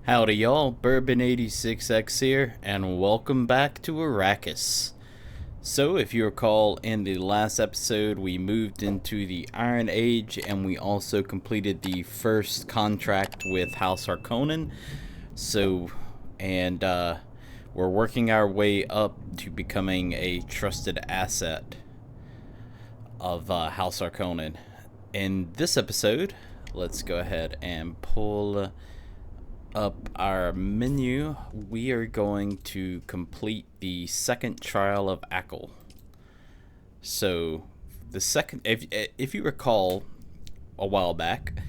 Howdy y'all, Bourbon86X here, and welcome back to Arrakis. So, if you recall, in the last episode, we moved into the Iron Age, and we also completed the first contract with House Harkonnen. We're working our way up to becoming a trusted asset of House Harkonnen. In this episode, let's go ahead and pull up our menu. We are going to complete the second Trial of Aql. So the second, if you recall a while back,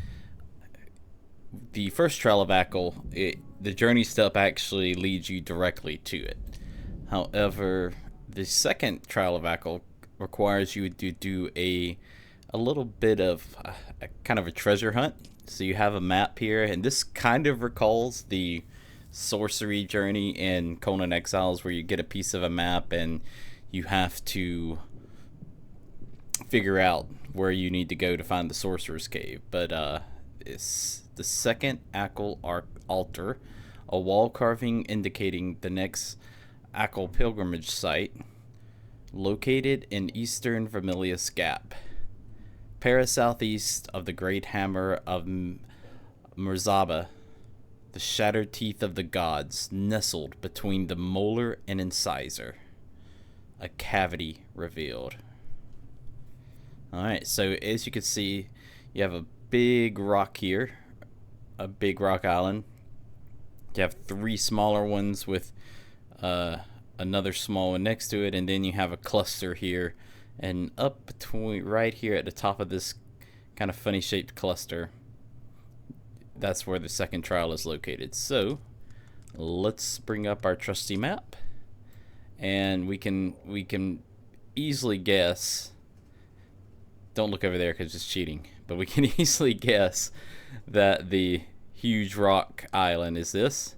the first Trial of Aql, the journey step actually leads you directly to it. However, the second Trial of Aql requires you to do a little bit of a kind of a treasure hunt. So you have a map here, and this kind of recalls the sorcery journey in Conan Exiles, where you get a piece of a map and you have to figure out where you need to go to find the sorcerer's cave. But it's the second Aql altar, a wall carving indicating the next Aql pilgrimage site, located in eastern Vermilius Gap, para-southeast of the Great Hammer of Merzaba, the shattered teeth of the gods, nestled between the molar and incisor. A cavity revealed. Alright, so as you can see, you have a big rock here, a big rock island. You have three smaller ones with another small one next to it, and then you have a cluster here. And up between, right here at the top of this kind of funny shaped cluster, that's where the second trial is located. So let's bring up our trusty map, and we can easily guess. Don't look over there because it's cheating. But we can easily guess that the huge rock island is this.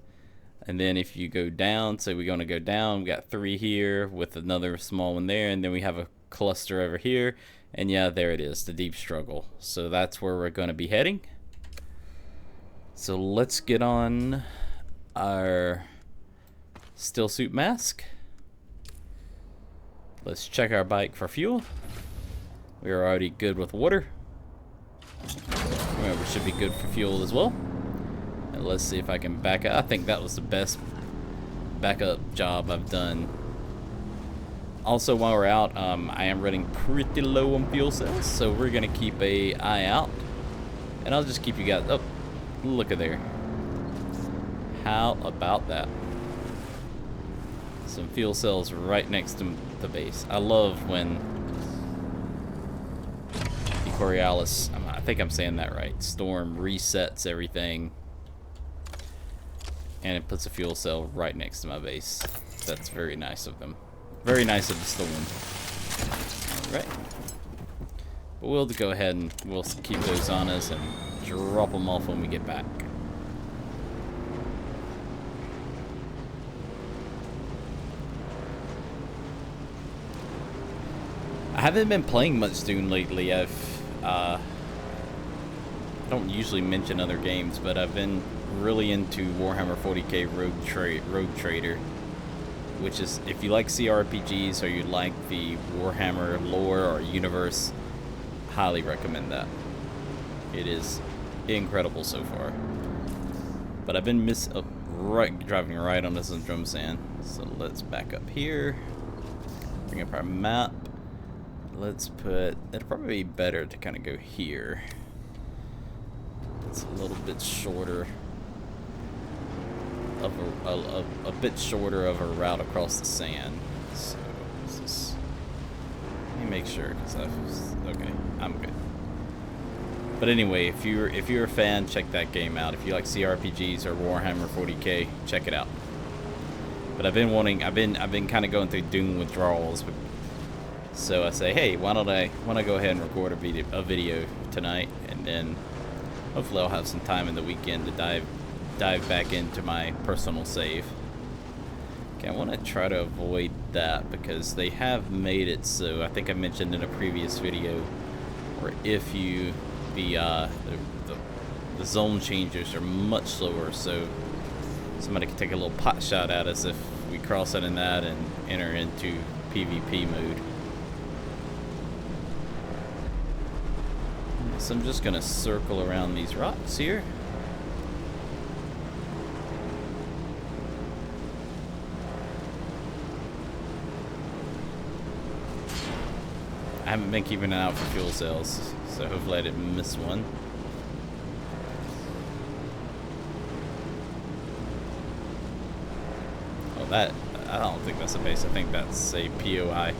And then if you go down, so we're going to go down, we got three here with another small one there, and then we have a cluster over here, and yeah, there it is, the deep struggle. So that's where we're going to be heading. So let's get on our still suit mask. Let's check our bike for fuel. We are already good with water. Well, we should be good for fuel as well. And let's see if I can back up. I think that was the best backup job I've done. Also, while we're out, I am running pretty low on fuel cells, so we're gonna keep an eye out, and I'll just keep you guys. Oh, look at there! How about that? Some fuel cells right next to the base. I love when the Coriolis, I think I'm saying that right, storm resets everything, and it puts a fuel cell right next to my base. That's very nice of them. Very nice of the storm. Alright. But we'll go ahead and we'll keep those on us and drop them off when we get back. I haven't been playing much Dune lately. I don't usually mention other games, but I've been really into Warhammer 40k Rogue Trader, which is, if you like CRPGs or you like the Warhammer lore or universe, highly recommend that. It is incredible so far. But I've been driving right on this drum sand. So let's back up here. Bring up our map. Let's put, it'll probably be better to kind of go here. It's a little bit shorter of a bit shorter of a route across the sand. So let me make sure, because okay, I'm good. But anyway, if you're a fan, check that game out. If you like CRPGs or Warhammer 40k, check it out. But I've been kind of going through Dune withdrawals. So I say, hey, why don't I go ahead and record a video tonight, and then hopefully I'll have some time in the weekend to dive back into my personal save. Okay, I want to try to avoid that because they have made it so, I think I mentioned in a previous video, where if you the zone changes are much slower, so somebody could take a little pot shot at us if we cross it in that and enter into PvP mode. So I'm just gonna circle around these rocks here. I haven't been keeping an eye out for fuel cells, so hopefully I didn't miss one. Oh, that, I don't think that's a base. I think that's a POI.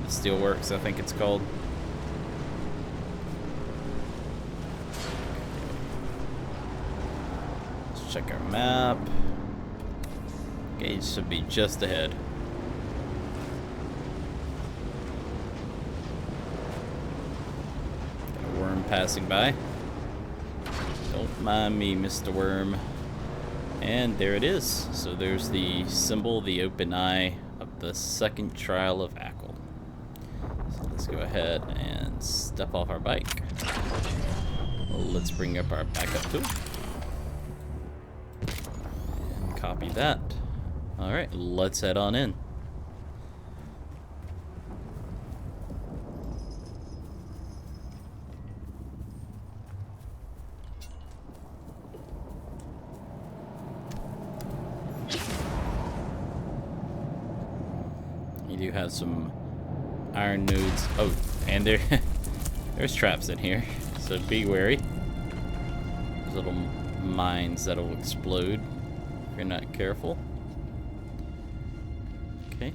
The Steelworks, I think it's called. Let's check our map. Gauge should be just ahead. Passing by. Don't mind me, Mr. Worm. And there it is. So there's the symbol, the open eye of the second Trial of Aql. So let's go ahead and step off our bike. Let's bring up our backup tool. And copy that. Alright, let's head on in. You do have some iron nodes. Oh, and there's traps in here, so be wary. There's little mines that'll explode if you're not careful. Okay.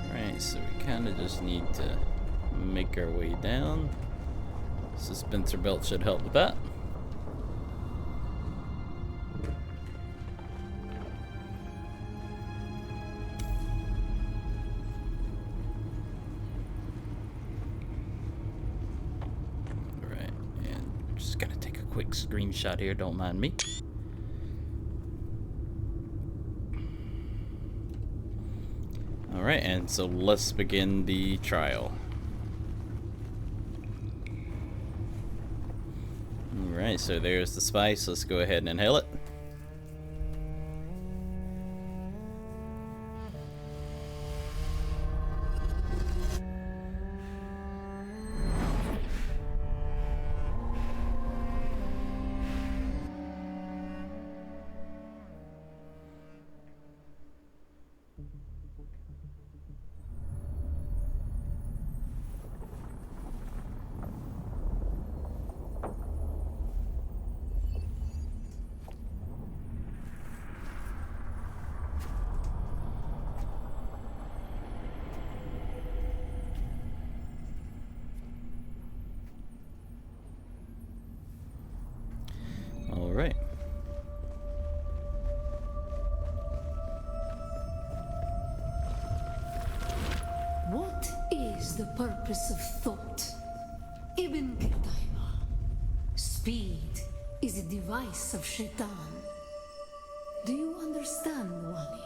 Alright, so we kind of just need to make our way down. Suspensor belt should help with that. Quick screenshot here, don't mind me. Alright, and so let's begin the trial. Alright, so there's the spice. Let's go ahead and inhale it. Alright. What is the purpose of thought? Ibn Qutayba. Speed is a device of Shaitan. Do you understand, Wali?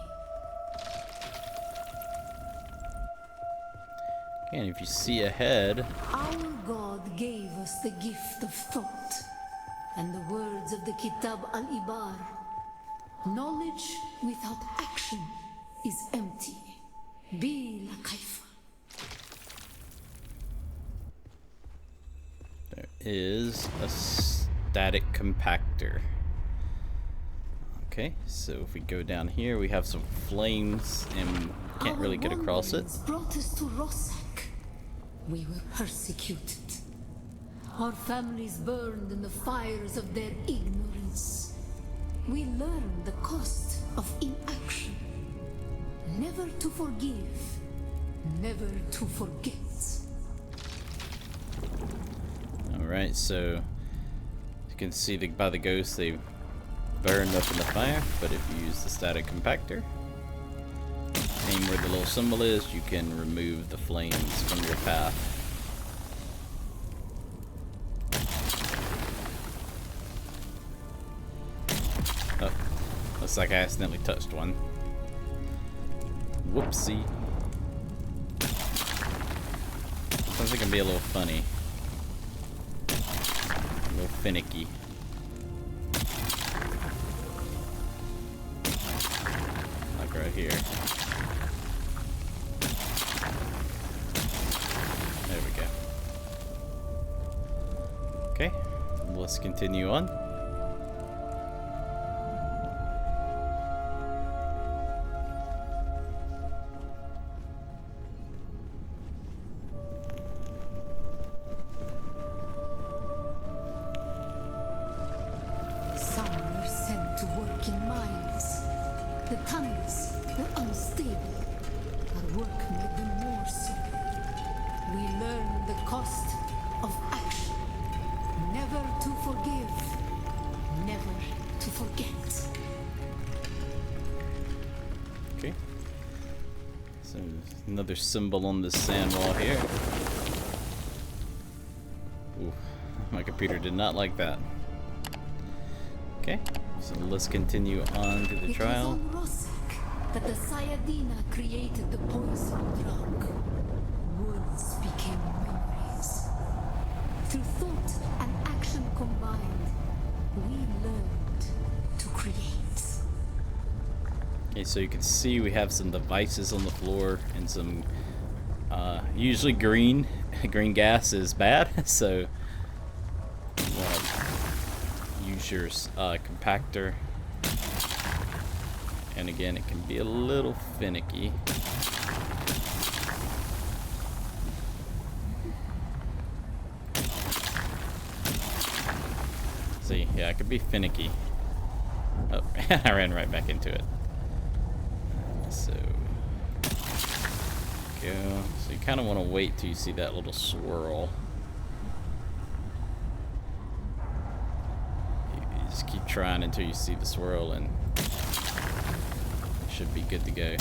And if you see ahead, Our God gave us the gift of thought. And the words of the Kitab al-Ibar, knowledge without action is empty. Bila kaifa. there is a static compactor. Okay, so if we go down here, we have some flames and can't really get across it. Brought us to Rossack. We were persecuted. Our families burned in the fires of their ignorance. We learned the cost of inaction. Never to forgive, never to forget. Alright, so you can see by the ghosts they burned up in the fire, but if you use the static compactor, aim where the little symbol is, you can remove the flames from your path. Oh, looks like I accidentally touched one. Whoopsie. Something can be a little funny. little finicky. Like right here. There we go. Okay, let's continue on. Some were sent to work in mines. The tunnels were unstable. Our work made them more so. We learned the cost of action. Never to forgive. Never to forget. Okay. So another symbol on this sand wall here. Ooh, my computer did not like that. Okay, so let's continue on to the trial. It was on Rosek that the Sayadina created the poison drug. Words became memories. Through thought and action combined, we learned to create. Okay, so you can see we have some devices on the floor and some, usually green gas is bad, so use your compactor. And again, it can be a little finicky. See, yeah, it could be finicky. Oh, I ran right back into it. So, go. So you kind of want to wait till you see that little swirl. You just keep trying until you see the swirl, and you should be good to go.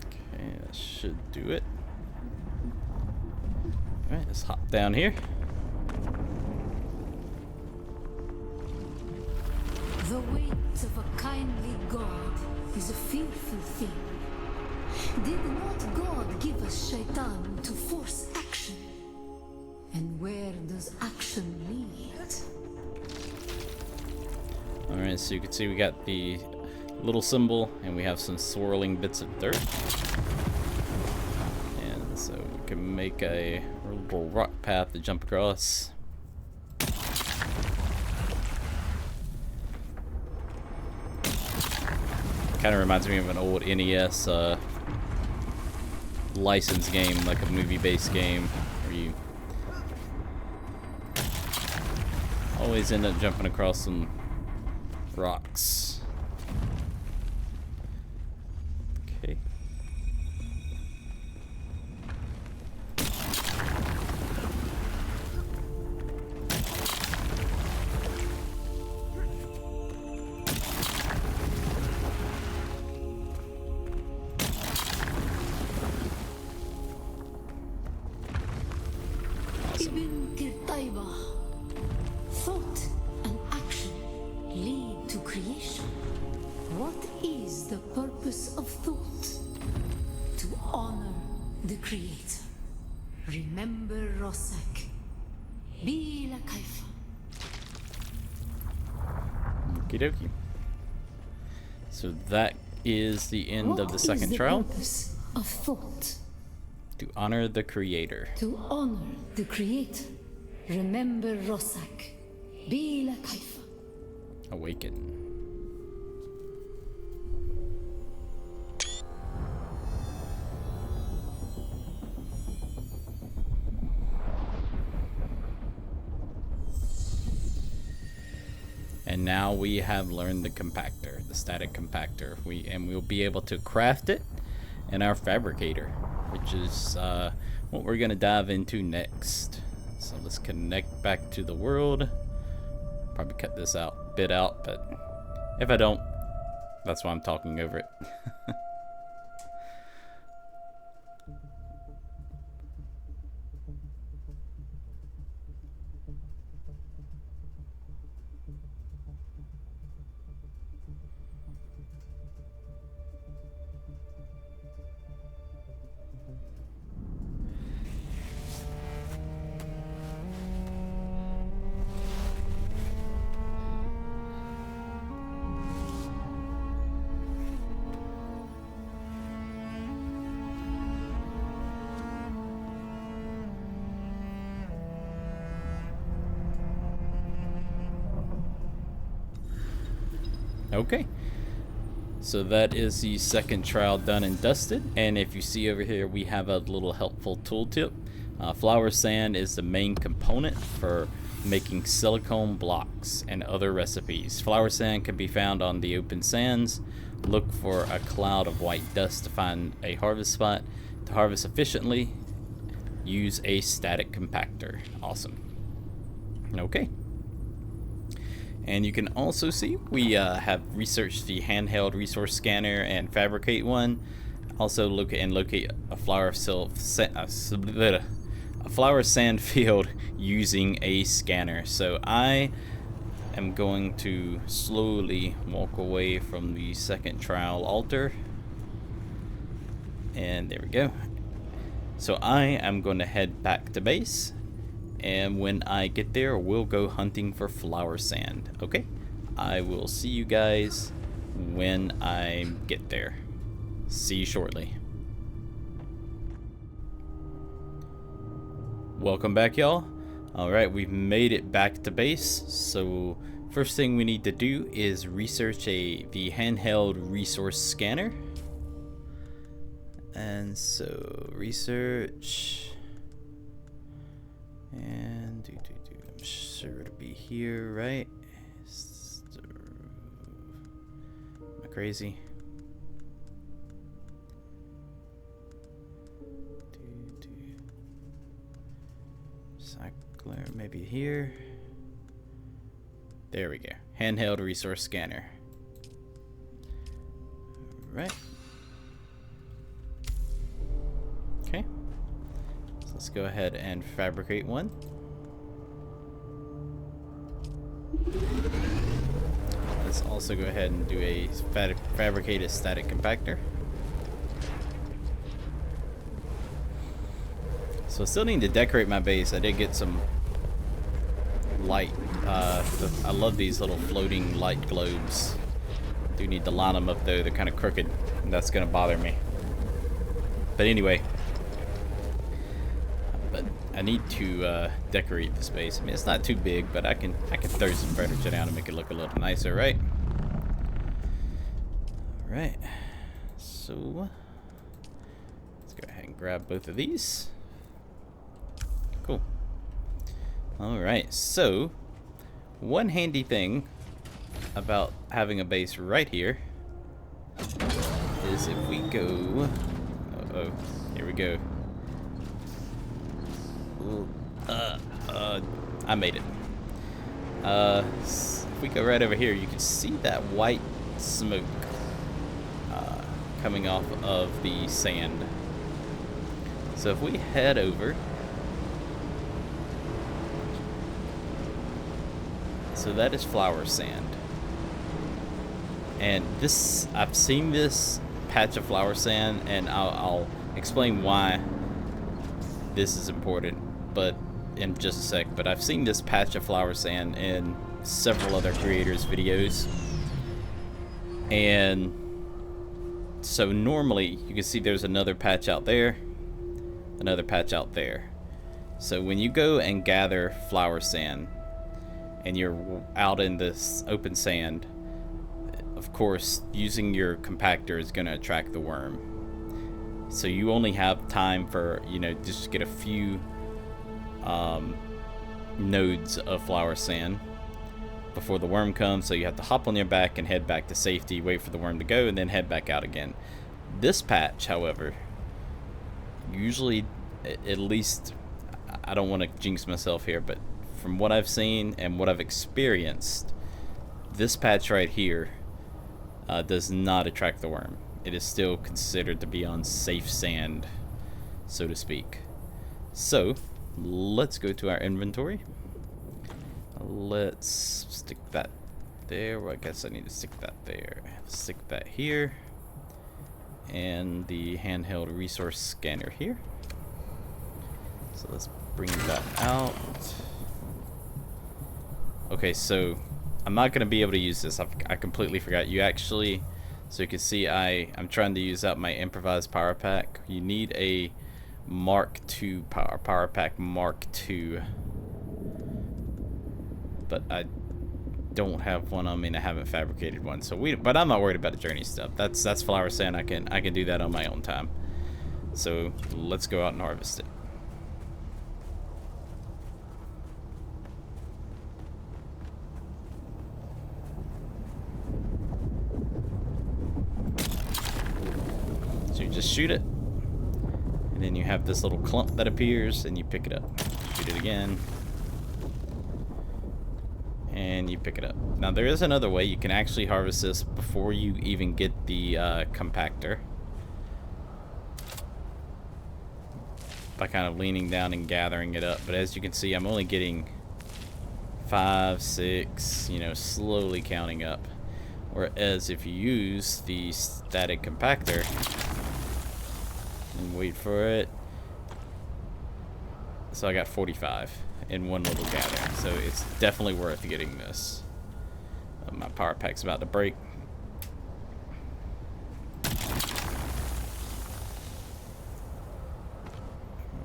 Okay, that should do it. Alright, let's hop down here. The weight of a kindly God is a fearful thing. Did not God give us Shaitan to force action? And where does action lead? Alright, so you can see we got the little symbol and we have some swirling bits of dirt. And so we can make a little rock path to jump across. Kind of reminds me of an old NES license game, like a movie-based game, where you always end up jumping across some rocks. Okay. Ibn Kirtaiba. Thought and action lead to creation. What is the purpose of thought? To honor the Creator. Remember Rosek. Bila Kaifa. Okie dokie. So that is the end of the second trial. What is the purpose of thought? To honor the Creator. To honor the Creator. Remember Rosek. Bila Kaifa. Awaken. And now we have learned the compactor, the static compactor. We'll be able to craft it in our fabricator, which is what we're gonna dive into next. So let's connect back to the world. Probably cut this bit out, but if I don't, that's why I'm talking over it. Okay. So that is the second trial done and dusted. And if you see over here, we have a little helpful tooltip. Flower sand is the main component for making silicone blocks and other recipes. Flower sand can be found on the open sands. Look for a cloud of white dust to find a harvest spot. To harvest efficiently, use a static compactor. Awesome. Okay. And you can also see we have researched the handheld resource scanner and fabricate one. Also locate a flower sand field using a scanner. So I am going to slowly walk away from the second trial altar. And there we go. So I am going to head back to base. And when I get there, we'll go hunting for flower sand. Okay? I will see you guys when I get there. See you shortly. Welcome back, y'all. Alright, we've made it back to base. So first thing we need to do is research the handheld resource scanner. And so research. And I'm sure it'll be here, right? Am I crazy? Cycler, maybe here. There we go. Handheld resource scanner. Right. Okay. Let's go ahead and fabricate one. Let's also go ahead and do a fabricate a static compactor. So I still need to decorate my base. I did get some light. I love these little floating light globes. Do need to line them up though. They're kind of crooked, and that's gonna bother me. But anyway. I need to decorate the space. I mean, it's not too big, but I can throw some furniture down and make it look a little nicer, right? All right. So let's go ahead and grab both of these. Cool. All right. So one handy thing about having a base right here is if we go. Here we go. I made it. If we go right over here, you can see that white smoke coming off of the sand. So if we head over, so that is flower sand, and this I've seen this patch of flower sand, and I'll explain why this is important, but in just a sec. But I've seen this patch of flower sand in several other creators' videos, and so normally you can see there's another patch out there, another patch out there. So when you go and gather flower sand and you're out in this open sand, of course using your compactor is going to attract the worm. So you only have time for, you know, just get a few nodes of flower sand before the worm comes. So you have to hop on your back and head back to safety, wait for the worm to go, and then head back out again. This patch, however, usually, at least, I don't want to jinx myself here, but from what I've seen and what I've experienced, this patch right here does not attract the worm. It is still considered to be on safe sand, so to speak. So let's go to our inventory. Let's stick that there. Well, I guess I need to stick that there. Stick that here. And the handheld resource scanner here. So let's bring that out. Okay, so I'm not going to be able to use this. I completely forgot. You actually, so you can see I'm trying to use out my improvised power pack. You need a Mark II power pack Mark II. But don't have one on me and I haven't fabricated one. So but I'm not worried about the journey stuff. That's Flower saying I can do that on my own time. So let's go out and harvest it. So you just shoot it, and then you have this little clump that appears, and you pick it up. Shoot it again, and you pick it up. Now there is another way. You can actually harvest this before you even get the compactor, by kind of leaning down and gathering it up. But as you can see, I'm only getting 5, 6, you know, slowly counting up. Whereas if you use the static compactor and wait for it, so I got 45 in one little gathering. So it's definitely worth getting this. My power pack's about to break.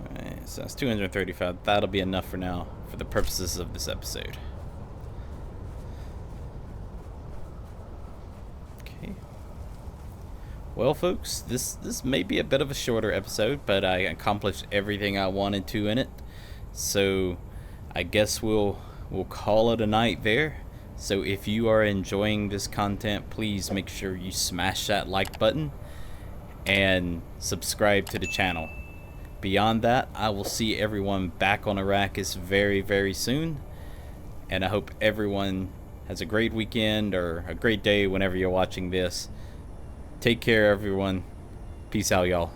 Alright, so that's 235. That'll be enough for now for the purposes of this episode. Okay. Well, folks, this may be a bit of a shorter episode, but I accomplished everything I wanted to in it. So I guess we'll call it a night there. So if you are enjoying this content, please make sure you smash that like button and subscribe to the channel. Beyond that, I will see everyone back on Arrakis very, very soon. And I hope everyone has a great weekend or a great day whenever you're watching this. Take care, everyone. Peace out, y'all.